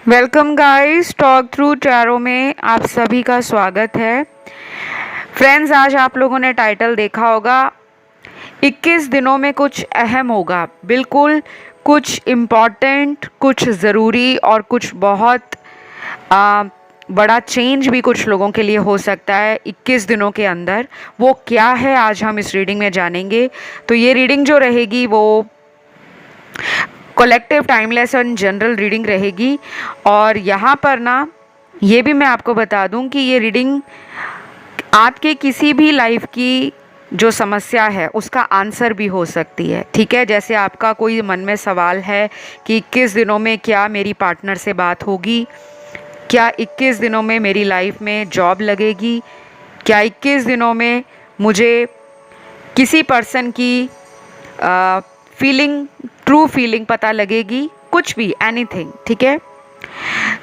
Welcome guys, talk through tarot में आप सभी का स्वागत है। फ्रेंड्स, आज आप लोगों ने टाइटल देखा होगा, 21 दिनों में कुछ अहम होगा। बिल्कुल, कुछ इम्पॉर्टेंट, कुछ ज़रूरी और कुछ बहुत बड़ा चेंज भी कुछ लोगों के लिए हो सकता है 21 दिनों के अंदर। वो क्या है, आज हम इस रीडिंग में जानेंगे। तो ये रीडिंग जो रहेगी वो collective timeless and general reading रहेगी। और यहाँ पर ना ये भी मैं आपको बता दूं कि ये रीडिंग आपके किसी भी लाइफ की जो समस्या है उसका आंसर भी हो सकती है। ठीक है, जैसे आपका कोई मन में सवाल है कि 21 दिनों में क्या मेरी पार्टनर से बात होगी, क्या 21 दिनों में मेरी लाइफ में जॉब लगेगी, क्या 21 दिनों में मुझे किसी पर्सन की फीलिंग, ट्रू फीलिंग पता लगेगी, कुछ भी, एनीथिंग। ठीक है,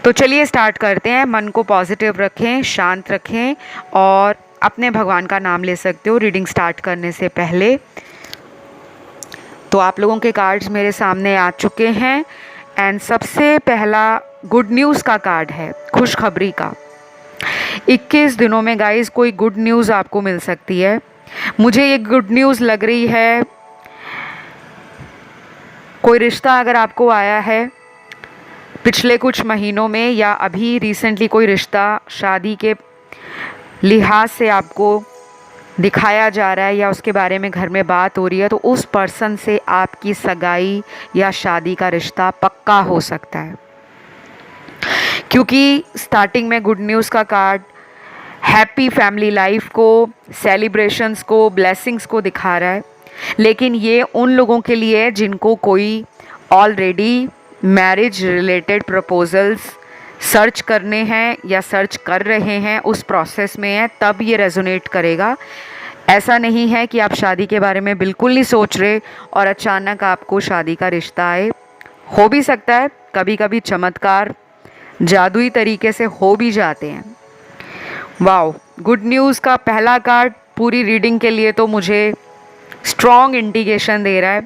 तो चलिए स्टार्ट करते हैं। मन को पॉजिटिव रखें, शांत रखें और अपने भगवान का नाम ले सकते हो रीडिंग स्टार्ट करने से पहले। तो आप लोगों के कार्ड्स मेरे सामने आ चुके हैं एंड सबसे पहला गुड न्यूज़ का कार्ड है, खुशखबरी का। 21 दिनों में गाइस कोई गुड न्यूज़ आपको मिल सकती है। मुझे ये गुड न्यूज़ लग रही है, कोई रिश्ता अगर आपको आया है पिछले कुछ महीनों में या अभी रिसेंटली कोई रिश्ता शादी के लिहाज से आपको दिखाया जा रहा है या उसके बारे में घर में बात हो रही है, तो उस पर्सन से आपकी सगाई या शादी का रिश्ता पक्का हो सकता है। क्योंकि स्टार्टिंग में गुड न्यूज़ का कार्ड हैप्पी फैमिली लाइफ को, सेलिब्रेशंस को, ब्लेसिंग्स को दिखा रहा है। लेकिन ये उन लोगों के लिए है जिनको कोई already marriage related proposals search करने हैं या सर्च कर रहे हैं, उस प्रोसेस में है, तब ये रेजोनेट करेगा। ऐसा नहीं है कि आप शादी के बारे में बिल्कुल नहीं सोच रहे और अचानक आपको शादी का रिश्ता आए। हो भी सकता है, कभी कभी चमत्कार जादुई तरीके से हो भी जाते हैं। वाओ, गुड न्यूज़ का पहला कार्ड पूरी रीडिंग के लिए तो मुझे स्ट्रॉन्ग इंडिकेशन दे रहा है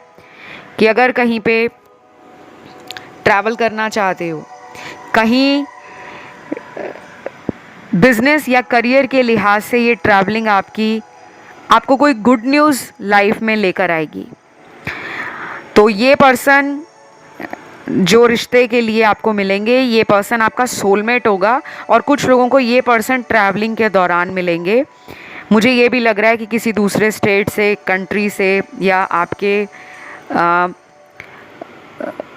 कि अगर कहीं पे ट्रैवल करना चाहते हो, कहीं बिजनेस या करियर के लिहाज से ये ट्रैवलिंग आपको कोई गुड न्यूज़ लाइफ में लेकर आएगी। तो ये पर्सन जो रिश्ते के लिए आपको मिलेंगे, ये पर्सन आपका सोलमेट होगा और कुछ लोगों को ये पर्सन ट्रैवलिंग के दौरान मिलेंगे। मुझे ये भी लग रहा है कि किसी दूसरे स्टेट से, कंट्री से, या आपके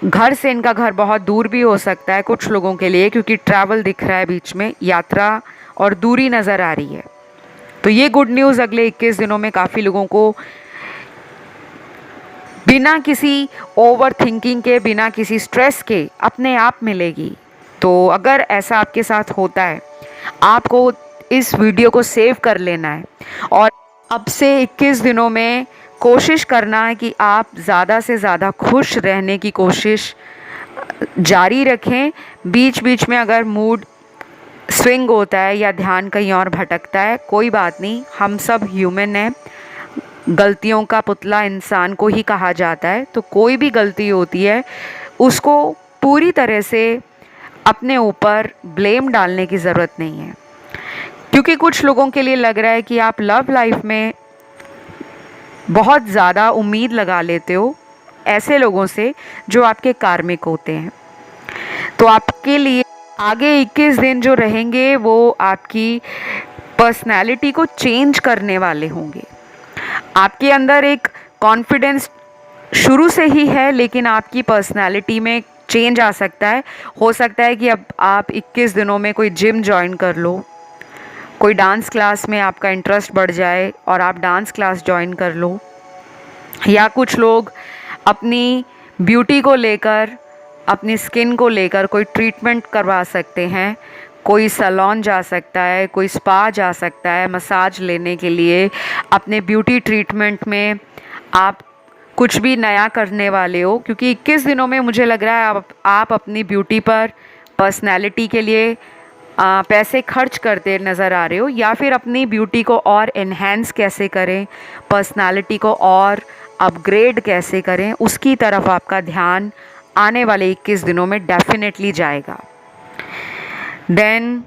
घर से इनका घर बहुत दूर भी हो सकता है कुछ लोगों के लिए, क्योंकि ट्रैवल दिख रहा है बीच में, यात्रा और दूरी नज़र आ रही है। तो ये गुड न्यूज़ अगले 21 दिनों में काफ़ी लोगों को बिना किसी ओवर थिंकिंग के, बिना किसी स्ट्रेस के अपने आप मिलेगी। तो अगर ऐसा आपके साथ होता है, आपको इस वीडियो को सेव कर लेना है और अब से 21 दिनों में कोशिश करना है कि आप ज़्यादा से ज़्यादा खुश रहने की कोशिश जारी रखें। बीच बीच में अगर मूड स्विंग होता है या ध्यान कहीं और भटकता है, कोई बात नहीं, हम सब ह्यूमन हैं। गलतियों का पुतला इंसान को ही कहा जाता है। तो कोई भी गलती होती है उसको पूरी तरह से अपने ऊपर ब्लेम डालने की ज़रूरत नहीं है, क्योंकि कुछ लोगों के लिए लग रहा है कि आप लव लाइफ में बहुत ज़्यादा उम्मीद लगा लेते हो ऐसे लोगों से जो आपके कार्मिक होते हैं। तो आपके लिए आगे 21 दिन जो रहेंगे वो आपकी पर्सनैलिटी को चेंज करने वाले होंगे। आपके अंदर एक कॉन्फिडेंस शुरू से ही है, लेकिन आपकी पर्सनैलिटी में चेंज आ सकता है। हो सकता है कि अब आप 21 दिनों में कोई जिम ज्वाइन कर लो, कोई डांस क्लास में आपका इंटरेस्ट बढ़ जाए और आप डांस क्लास ज्वाइन कर लो, या कुछ लोग अपनी ब्यूटी को लेकर, अपनी स्किन को लेकर कोई ट्रीटमेंट करवा सकते हैं। कोई सैलून जा सकता है, कोई स्पा जा सकता है मसाज लेने के लिए। अपने ब्यूटी ट्रीटमेंट में आप कुछ भी नया करने वाले हो, क्योंकि 21 दिनों में मुझे लग रहा है आप अपनी ब्यूटी पर, पर्सनैलिटी के लिए पैसे खर्च करते नज़र आ रहे हो, या फिर अपनी ब्यूटी को और इन्हेंस कैसे करें, पर्सनालिटी को और अपग्रेड कैसे करें, उसकी तरफ आपका ध्यान आने वाले 21 दिनों में डेफिनेटली जाएगा। देन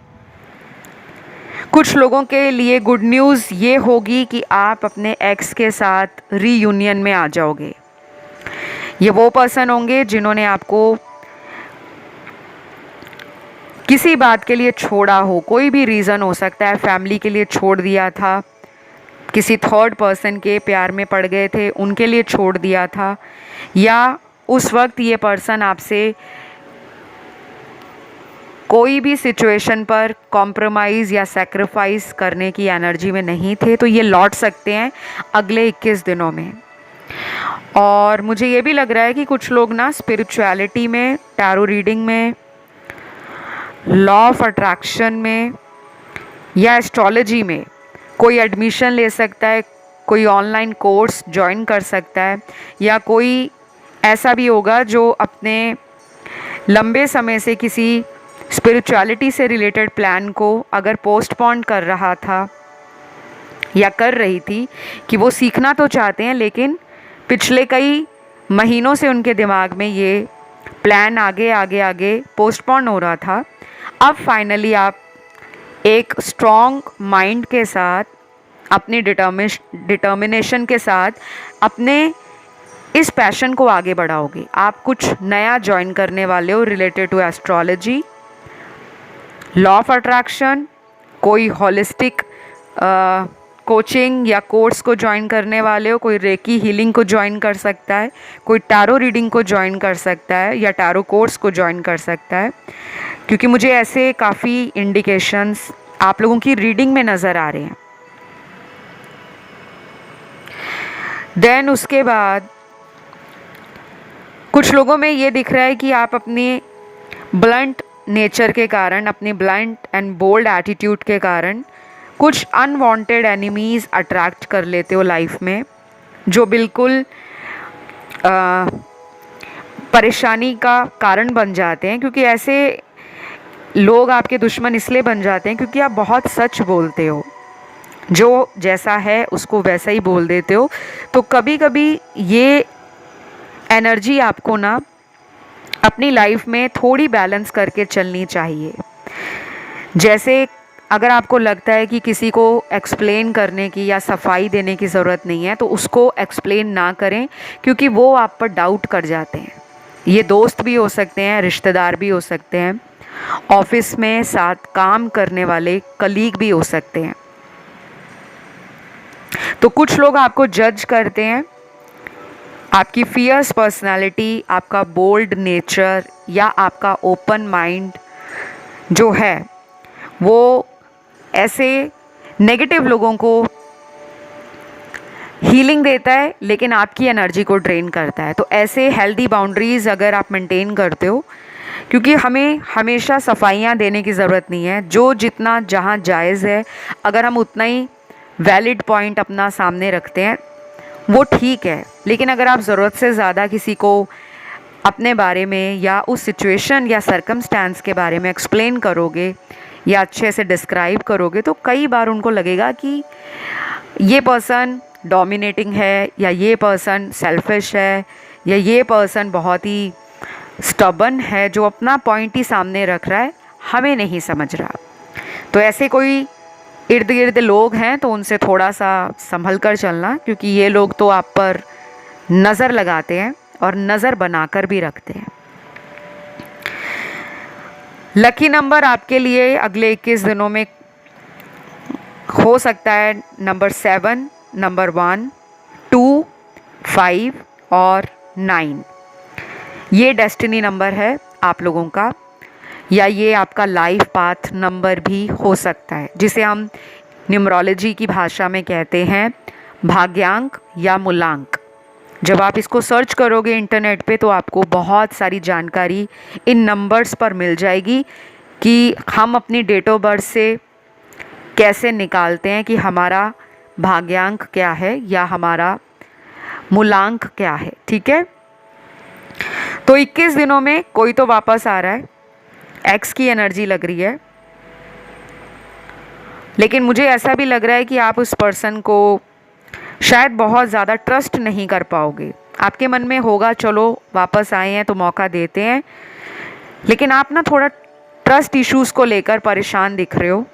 कुछ लोगों के लिए गुड न्यूज़ ये होगी कि आप अपने एक्स के साथ रीयूनियन में आ जाओगे। ये वो पर्सन होंगे जिन्होंने आपको किसी बात के लिए छोड़ा हो, कोई भी रीज़न हो सकता है, फैमिली के लिए छोड़ दिया था, किसी थर्ड पर्सन के प्यार में पड़ गए थे, उनके लिए छोड़ दिया था, या उस वक्त ये पर्सन आपसे कोई भी सिचुएशन पर कॉम्प्रोमाइज़ या सेक्रीफाइस करने की एनर्जी में नहीं थे, तो ये लौट सकते हैं अगले 21 दिनों में। और मुझे ये भी लग रहा है कि कुछ लोग ना स्पिरिचुअलिटी में, टैरो रीडिंग में, लॉ ऑफ अट्रैक्शन में या एस्ट्रोलॉजी में कोई एडमिशन ले सकता है, कोई ऑनलाइन कोर्स ज्वाइन कर सकता है, या कोई ऐसा भी होगा जो अपने लंबे समय से किसी स्पिरिचुअलिटी से रिलेटेड प्लान को अगर पोस्टपोन कर रहा था या कर रही थी, कि वो सीखना तो चाहते हैं लेकिन पिछले कई महीनों से उनके दिमाग में ये प्लान आगे आगे आगे पोस्टपोन हो रहा था। अब फाइनली आप एक स्ट्रॉन्ग माइंड के साथ, अपनी डिटर्मिनेशन के साथ अपने इस पैशन को आगे बढ़ाओगे। आप कुछ नया ज्वाइन करने वाले हो related to astrology, law of attraction, कोई हॉलिस्टिक कोचिंग या कोर्स को ज्वाइन करने वाले हो, कोई रेकी हीलिंग को ज्वाइन कर सकता है, कोई टैरो रीडिंग को ज्वाइन कर सकता है या टैरो कोर्स को ज्वाइन कर सकता है, क्योंकि मुझे ऐसे काफ़ी इंडिकेशंस आप लोगों की रीडिंग में नज़र आ रहे हैं। देन उसके बाद कुछ लोगों में ये दिख रहा है कि आप अपनी ब्लंट नेचर के कारण, अपनी ब्लंट एंड बोल्ड एटीट्यूड के कारण कुछ अनवांटेड एनिमीज़ अट्रैक्ट कर लेते हो लाइफ में, जो बिल्कुल परेशानी का कारण बन जाते हैं, क्योंकि ऐसे लोग आपके दुश्मन इसलिए बन जाते हैं क्योंकि आप बहुत सच बोलते हो, जो जैसा है उसको वैसा ही बोल देते हो। तो कभी कभी ये एनर्जी आपको ना अपनी लाइफ में थोड़ी बैलेंस करके चलनी चाहिए। जैसे अगर आपको लगता है कि किसी को एक्सप्लेन करने की या सफाई देने की ज़रूरत नहीं है, तो उसको एक्सप्लेन ना करें, क्योंकि वो आप पर डाउट कर जाते हैं। ये दोस्त भी हो सकते हैं, रिश्तेदार भी हो सकते हैं, ऑफिस में साथ काम करने वाले कलीग भी हो सकते हैं। तो कुछ लोग आपको जज करते हैं, आपकी फियर्स पर्सनालिटी, आपका बोल्ड नेचर या आपका ओपन माइंड जो है वो ऐसे नेगेटिव लोगों को हीलिंग देता है, लेकिन आपकी एनर्जी को ड्रेन करता है। तो ऐसे हेल्दी बाउंड्रीज़ अगर आप मेंटेन करते हो, क्योंकि हमें हमेशा सफाइयाँ देने की ज़रूरत नहीं है, जो जितना जहाँ जायज़ है अगर हम उतना ही वैलिड पॉइंट अपना सामने रखते हैं वो ठीक है। लेकिन अगर आप ज़रूरत से ज़्यादा किसी को अपने बारे में या उस सिचुएशन या सर्कमस्टेंस के बारे में एक्सप्लेन करोगे या अच्छे से डिस्क्राइब करोगे, तो कई बार उनको लगेगा कि ये पर्सन डोमिनेटिंग है, या ये पर्सन सेल्फिश है, या ये पर्सन बहुत ही स्टबन है जो अपना पॉइंट ही सामने रख रहा है, हमें नहीं समझ रहा। तो ऐसे कोई इर्द गिर्द लोग हैं तो उनसे थोड़ा सा संभल कर चलना, क्योंकि ये लोग तो आप पर नज़र लगाते हैं और नज़र बनाकर भी रखते हैं। लकी नंबर आपके लिए अगले 21 दिनों में हो सकता है नंबर 7, नंबर 1, 2, 5 और 9। ये डेस्टिनी नंबर है आप लोगों का, या ये आपका लाइफ पाथ नंबर भी हो सकता है, जिसे हम न्यूमरोलॉजी की भाषा में कहते हैं भाग्यांक या मूलांक। जब आप इसको सर्च करोगे इंटरनेट पे तो आपको बहुत सारी जानकारी इन नंबर्स पर मिल जाएगी कि हम अपनी डेट ऑफ बर्थ से कैसे निकालते हैं कि हमारा भाग्यांक क्या है या हमारा मूलांक क्या है। ठीक है, तो 21 दिनों में कोई तो वापस आ रहा है, एक्स की एनर्जी लग रही है, लेकिन मुझे ऐसा भी लग रहा है कि आप उस पर्सन को शायद बहुत ज़्यादा ट्रस्ट नहीं कर पाओगे। आपके मन में होगा चलो वापस आए हैं तो मौका देते हैं, लेकिन आप ना थोड़ा ट्रस्ट इश्यूज को लेकर परेशान दिख रहे हो।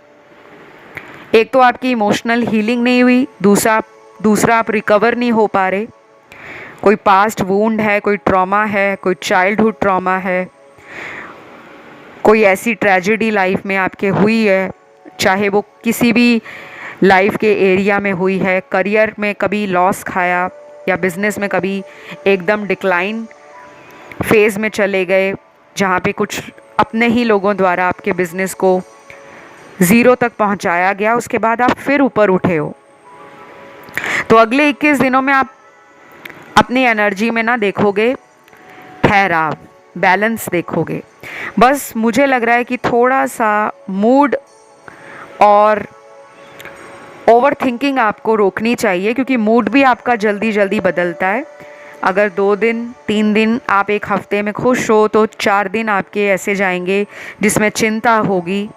एक तो आपकी इमोशनल हीलिंग नहीं हुई, दूसरा आप रिकवर नहीं हो पा रहे। कोई पास्ट वुंड है, कोई ट्रॉमा है, कोई चाइल्डहुड ट्रॉमा है, कोई ऐसी ट्रेजेडी लाइफ में आपके हुई है, चाहे वो किसी भी लाइफ के एरिया में हुई है। करियर में कभी लॉस खाया या बिजनेस में कभी एकदम डिक्लाइन फेज़ में चले गए, जहाँ पे कुछ अपने ही लोगों द्वारा आपके बिजनेस को ज़ीरो तक पहुँचाया गया, उसके बाद आप फिर ऊपर उठे हो। तो अगले 21 दिनों में आप अपनी एनर्जी में ना देखोगे ठहराव, बैलेंस देखोगे। बस मुझे लग रहा है कि थोड़ा सा मूड और ओवर थिंकिंग आपको रोकनी चाहिए, क्योंकि मूड भी आपका जल्दी जल्दी बदलता है। अगर 2 दिन 3 दिन आप एक हफ्ते में खुश हो, तो 4 दिन आपके ऐसे जाएंगे जिसमें चिंता होगी,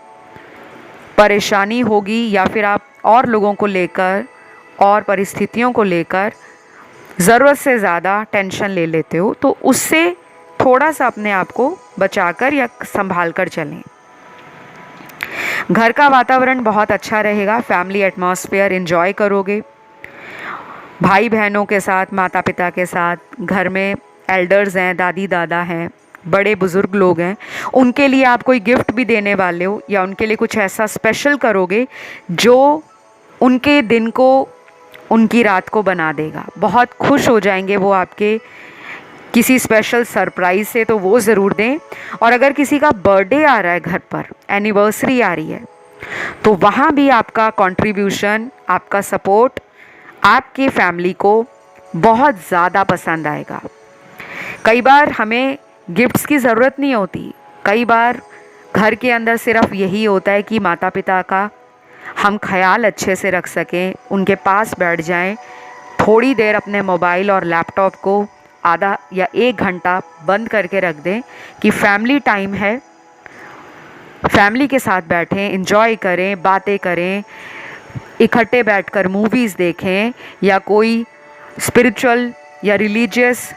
परेशानी होगी, या फिर आप और लोगों को लेकर और परिस्थितियों को लेकर ज़रूरत से ज़्यादा टेंशन ले लेते हो। तो उससे थोड़ा सा अपने आप को बचाकर या संभाल कर चलें। घर का वातावरण बहुत अच्छा रहेगा, फैमिली एटमॉस्फेयर एंजॉय करोगे, भाई बहनों के साथ, माता पिता के साथ, घर में एल्डर्स हैं, दादी दादा हैं, बड़े बुज़ुर्ग लोग हैं, उनके लिए आप कोई गिफ्ट भी देने वाले हो या उनके लिए कुछ ऐसा स्पेशल करोगे जो उनके दिन को, उनकी रात को बना देगा। बहुत खुश हो जाएंगे वो आपके किसी स्पेशल सरप्राइज़ से, तो वो ज़रूर दें। और अगर किसी का बर्थडे आ रहा है, घर पर एनिवर्सरी आ रही है, तो वहाँ भी आपका कंट्रीब्यूशन, आपका सपोर्ट आपकी फैमिली को बहुत ज़्यादा पसंद आएगा। कई बार हमें गिफ्ट्स की ज़रूरत नहीं होती, कई बार घर के अंदर सिर्फ यही होता है कि माता पिता का हम ख्याल अच्छे से रख सकें, उनके पास बैठ जाएं, थोड़ी देर अपने मोबाइल और लैपटॉप को आधा या 1 घंटा बंद करके रख दें कि फैमिली टाइम है, फैमिली के साथ बैठें, एंजॉय करें, बातें करें, इकट्ठे बैठकर मूवीज़ देखें या कोई स्पिरिचुअल या रिलीजियस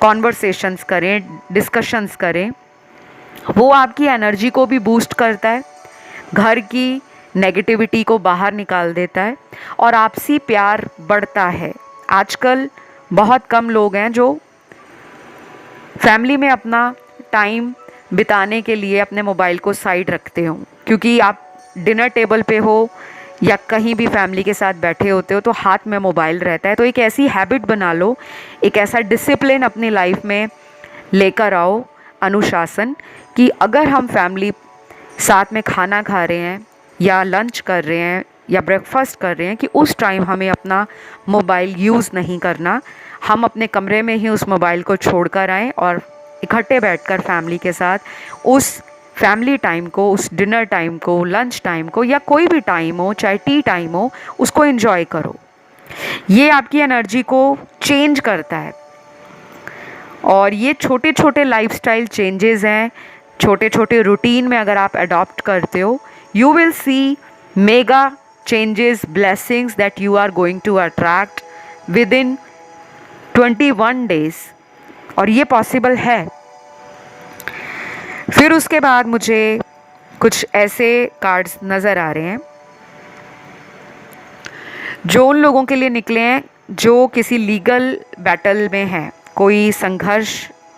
कॉन्वर्सेशंस करें, डिस्कशंस करें। वो आपकी एनर्जी को भी बूस्ट करता है, घर की नेगेटिविटी को बाहर निकाल देता है और आपसी प्यार बढ़ता है। आजकल बहुत कम लोग हैं जो फैमिली में अपना टाइम बिताने के लिए अपने मोबाइल को साइड रखते हो, क्योंकि आप डिनर टेबल पे हो या कहीं भी फैमिली के साथ बैठे होते हो तो हाथ में मोबाइल रहता है। तो एक ऐसी हैबिट बना लो, एक ऐसा डिसिप्लिन अपनी लाइफ में लेकर आओ, अनुशासन, कि अगर हम फैमिली साथ में खाना खा रहे हैं या लंच कर रहे हैं या ब्रेकफास्ट कर रहे हैं, कि उस टाइम हमें अपना मोबाइल यूज़ नहीं करना, हम अपने कमरे में ही उस मोबाइल को छोड़कर आएँ और इकट्ठे बैठकर फैमिली के साथ उस फैमिली टाइम को, उस डिनर टाइम को, लंच टाइम को या कोई भी टाइम हो, चाहे टी टाइम हो, उसको एंजॉय करो। ये आपकी एनर्जी को चेंज करता है। और ये छोटे छोटे लाइफस्टाइल चेंजेस हैं, छोटे छोटे रूटीन में अगर आप अडॉप्ट करते हो, you will see mega changes, blessings that you are going to attract within 21 days. और ये पॉसिबल है। फिर उसके बाद मुझे कुछ ऐसे कार्ड्स नज़र आ रहे हैं जो उन लोगों के लिए निकले हैं जो किसी लीगल बैटल में हैं, कोई संघर्ष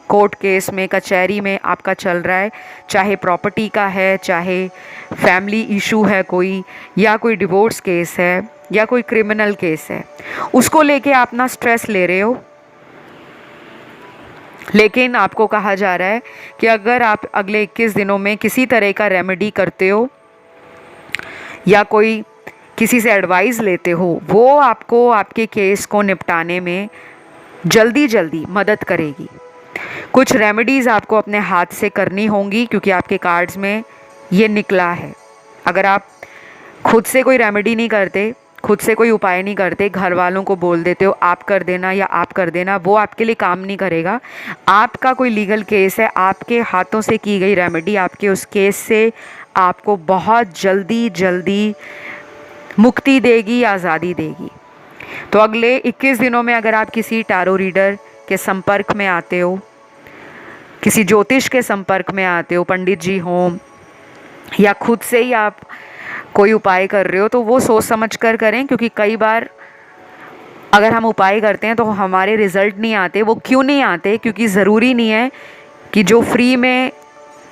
कोर्ट केस में, कचहरी में आपका चल रहा है, चाहे प्रॉपर्टी का है, चाहे फैमिली इशू है कोई, या कोई डिवोर्स केस है, या कोई क्रिमिनल केस है, उसको लेके आप ना स्ट्रेस ले रहे हो। लेकिन आपको कहा जा रहा है कि अगर आप अगले 21 दिनों में किसी तरह का रेमेडी करते हो या कोई किसी से एडवाइस लेते हो, वो आपको आपके केस को निपटाने में जल्दी जल्दी मदद करेगी। कुछ रेमेडीज़ आपको अपने हाथ से करनी होंगी, क्योंकि आपके कार्ड्स में ये निकला है। अगर आप खुद से कोई रेमेडी नहीं करते, खुद से कोई उपाय नहीं करते, घर वालों को बोल देते हो आप कर देना या आप कर देना, वो आपके लिए काम नहीं करेगा। आपका कोई लीगल केस है, आपके हाथों से की गई रेमेडी आपके उस केस से आपको बहुत जल्दी जल्दी मुक्ति देगी, आज़ादी देगी। तो अगले 21 दिनों में अगर आप किसी टैरो रीडर के संपर्क में आते हो, किसी ज्योतिष के संपर्क में आते हो, पंडित जी हों या खुद से ही आप कोई उपाय कर रहे हो तो वो सोच समझ कर करें, क्योंकि कई बार अगर हम उपाय करते हैं तो हमारे रिजल्ट नहीं आते। वो क्यों नहीं आते? क्योंकि ज़रूरी नहीं है कि जो फ्री में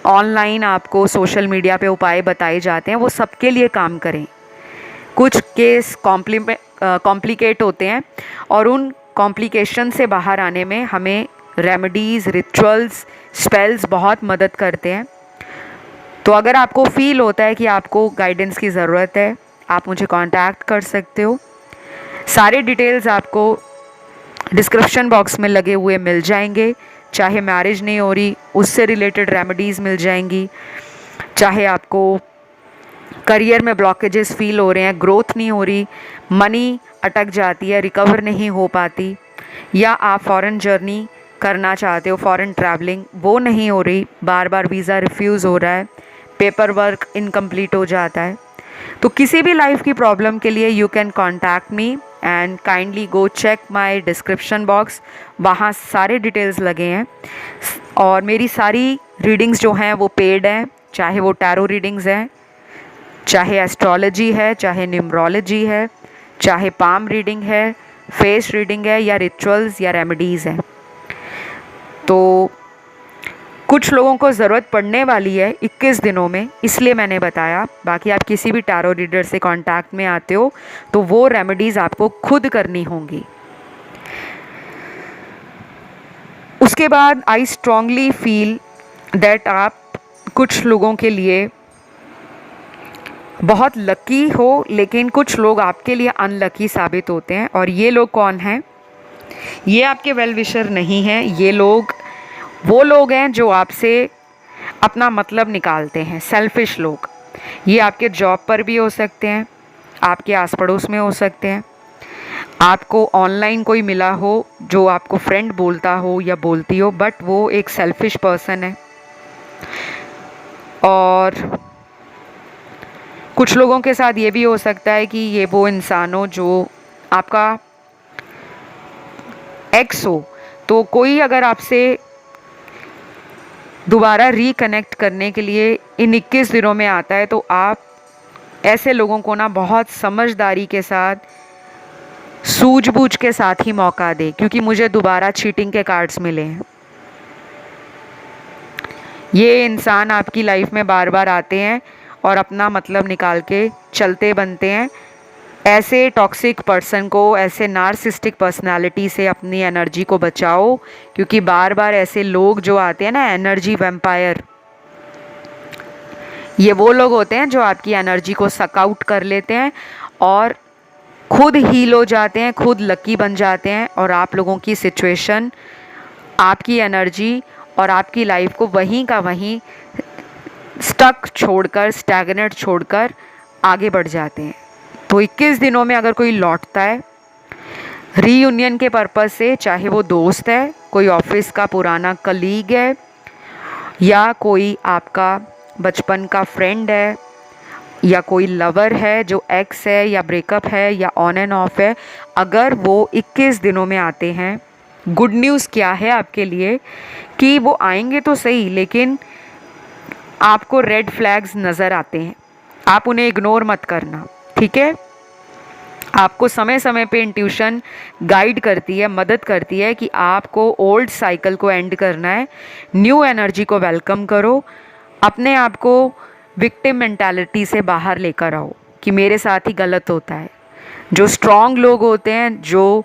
ऑनलाइन आपको सोशल मीडिया पे उपाय बताए जाते हैं वो सबके लिए काम करें। कुछ केस कॉम्प्लिकेट होते हैं और उन कॉम्प्लिकेशन से बाहर आने में हमें रेमेडीज़, रिचुअल्स, स्पेल्स बहुत मदद करते हैं। तो अगर आपको फील होता है कि आपको गाइडेंस की ज़रूरत है, आप मुझे कांटेक्ट कर सकते हो। सारे डिटेल्स आपको डिस्क्रिप्शन बॉक्स में लगे हुए मिल जाएंगे। चाहे मैरिज नहीं हो रही, उससे रिलेटेड रेमेडीज़ मिल जाएंगी। चाहे आपको करियर में ब्लॉकेजेस फील हो रहे हैं, ग्रोथ नहीं हो रही, मनी अटक जाती है, रिकवर नहीं हो पाती, या आप फॉरेन जर्नी करना चाहते हो, फॉरेन ट्रैवलिंग वो नहीं हो रही, बार बार वीज़ा रिफ्यूज़ हो रहा है, पेपर वर्क इनकम्प्लीट हो जाता है, तो किसी भी लाइफ की प्रॉब्लम के लिए you can contact me and kindly go check my description box. वहाँ सारे डिटेल्स लगे हैं और मेरी सारी रीडिंग्स जो हैं वो पेड हैं। चाहे वो टैरो रीडिंग्स हैं, चाहे एस्ट्रोलॉजी है, चाहे न्यूमरोलॉजी है, चाहे पाम रीडिंग है, फेस रीडिंग है, या रिचुअल्स या रेमेडीज़ हैं। तो कुछ लोगों को ज़रूरत पड़ने वाली है 21 दिनों में, इसलिए मैंने बताया। बाकी आप किसी भी टैरो रीडर से कांटेक्ट में आते हो तो वो रेमेडीज़ आपको खुद करनी होंगी। उसके बाद आई स्ट्रांगली फील दैट आप कुछ लोगों के लिए बहुत लकी हो, लेकिन कुछ लोग आपके लिए अनलकी साबित होते हैं। और ये लोग कौन हैं? ये आपके वेल विशर नहीं हैं। ये लोग वो लोग हैं जो आपसे अपना मतलब निकालते हैं, सेल्फिश लोग। ये आपके जॉब पर भी हो सकते हैं, आपके आस पड़ोस में हो सकते हैं, आपको ऑनलाइन कोई मिला हो जो आपको फ्रेंड बोलता हो या बोलती हो, बट वो एक सेल्फिश पर्सन है। और कुछ लोगों के साथ ये भी हो सकता है कि ये वो इंसान हो जो आपका एक्स हो। तो कोई अगर आपसे दोबारा रिकनेक्ट करने के लिए इन 21 दिनों में आता है तो आप ऐसे लोगों को ना बहुत समझदारी के साथ, सूझबूझ के साथ ही मौका दे, क्योंकि मुझे दोबारा चीटिंग के कार्ड्स मिले हैं। ये इंसान आपकी लाइफ में बार बार आते हैं और अपना मतलब निकाल के चलते बनते हैं। ऐसे टॉक्सिक पर्सन को, ऐसे नार्सिस्टिक पर्सनालिटी से अपनी एनर्जी को बचाओ, क्योंकि बार बार ऐसे लोग जो आते हैं ना, एनर्जी वैम्पायर, ये वो लोग होते हैं जो आपकी एनर्जी को सक आउट कर लेते हैं और खुद हील हो जाते हैं, खुद लकी बन जाते हैं, और आप लोगों की सिचुएशन, आपकी एनर्जी और आपकी लाइफ को वहीं का वहीं स्टक छोड़कर, स्टैग्नेट छोड़कर आगे बढ़ जाते हैं। तो 21 दिनों में अगर कोई लौटता है रीयूनियन के पर्पज़ से, चाहे वो दोस्त है, कोई ऑफिस का पुराना कलीग है, या कोई आपका बचपन का फ्रेंड है, या कोई लवर है जो एक्स है या ब्रेकअप है या ऑन एंड ऑफ है, अगर वो 21 दिनों में आते हैं, गुड न्यूज़ क्या है आपके लिए कि वो आएंगे तो सही, लेकिन आपको रेड फ्लैग्स नज़र आते हैं। आप उन्हें इग्नोर मत करना, ठीक है? आपको समय समय पे इंट्यूशन गाइड करती है, मदद करती है कि आपको ओल्ड साइकिल को एंड करना है, न्यू एनर्जी को वेलकम करो, अपने आप को विक्टिम मेंटालिटी से बाहर लेकर आओ कि मेरे साथ ही गलत होता है। जो स्ट्रॉन्ग लोग होते हैं, जो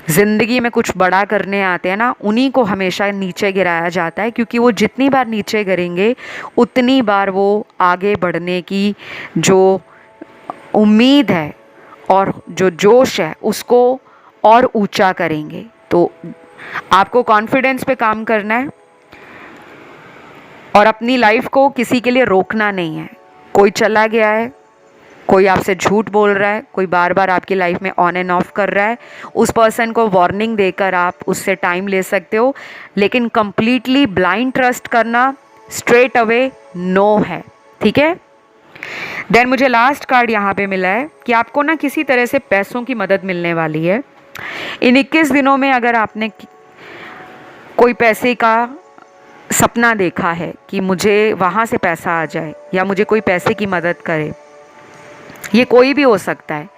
ज़िंदगी में कुछ बड़ा करने आते हैं ना, उन्हीं को हमेशा नीचे गिराया जाता है, क्योंकि वो जितनी बार नीचे गिरेंगे उतनी बार वो आगे बढ़ने की जो उम्मीद है और जो जोश है उसको और ऊंचा करेंगे। तो आपको कॉन्फिडेंस पे काम करना है और अपनी लाइफ को किसी के लिए रोकना नहीं है। कोई चला गया है, कोई आपसे झूठ बोल रहा है, कोई बार बार आपकी लाइफ में ऑन एंड ऑफ कर रहा है, उस पर्सन को वार्निंग देकर आप उससे टाइम ले सकते हो, लेकिन कंप्लीटली ब्लाइंड ट्रस्ट करना स्ट्रेट अवे नो है, ठीक है? देन मुझे लास्ट कार्ड यहाँ पे मिला है कि आपको ना किसी तरह से पैसों की मदद मिलने वाली है इन 21 दिनों में। अगर आपने कोई पैसे का सपना देखा है कि मुझे वहाँ से पैसा आ जाए या मुझे कोई पैसे की मदद करे। ये कोई भी हो सकता है,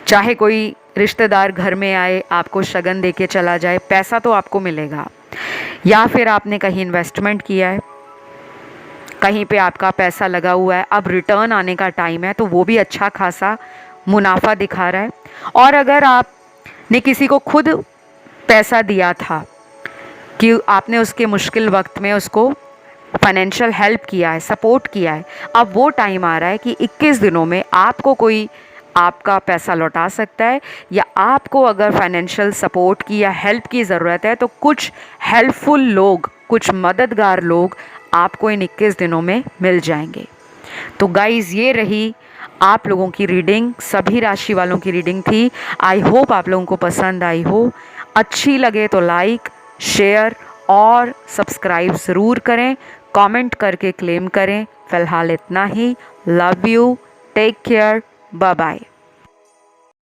चाहे कोई रिश्तेदार घर में आए, आपको शगन दे के चला जाए, पैसा तो आपको मिलेगा। या फिर आपने कहीं इन्वेस्टमेंट किया है, कहीं पे आपका पैसा लगा हुआ है, अब रिटर्न आने का टाइम है, तो वो भी अच्छा खासा मुनाफा दिखा रहा है। और अगर आपने किसी को खुद पैसा दिया था कि आपने उसके मुश्किल वक्त में उसको फाइनेंशियल हेल्प किया है, सपोर्ट किया है, अब वो टाइम आ रहा है कि 21 दिनों में आपको कोई आपका पैसा लौटा सकता है। या आपको अगर फाइनेंशियल सपोर्ट की या हेल्प की ज़रूरत है, तो कुछ हेल्पफुल लोग, कुछ मददगार लोग आपको इन 21 दिनों में मिल जाएंगे। तो गाइज़, ये रही आप लोगों की रीडिंग, सभी राशि वालों की रीडिंग थी। आई होप आप लोगों को पसंद आई हो। अच्छी लगे तो लाइक, शेयर और सब्सक्राइब ज़रूर करें, कमेंट करके क्लेम करें। फ़िलहाल इतना ही। Love you, take care, bye bye.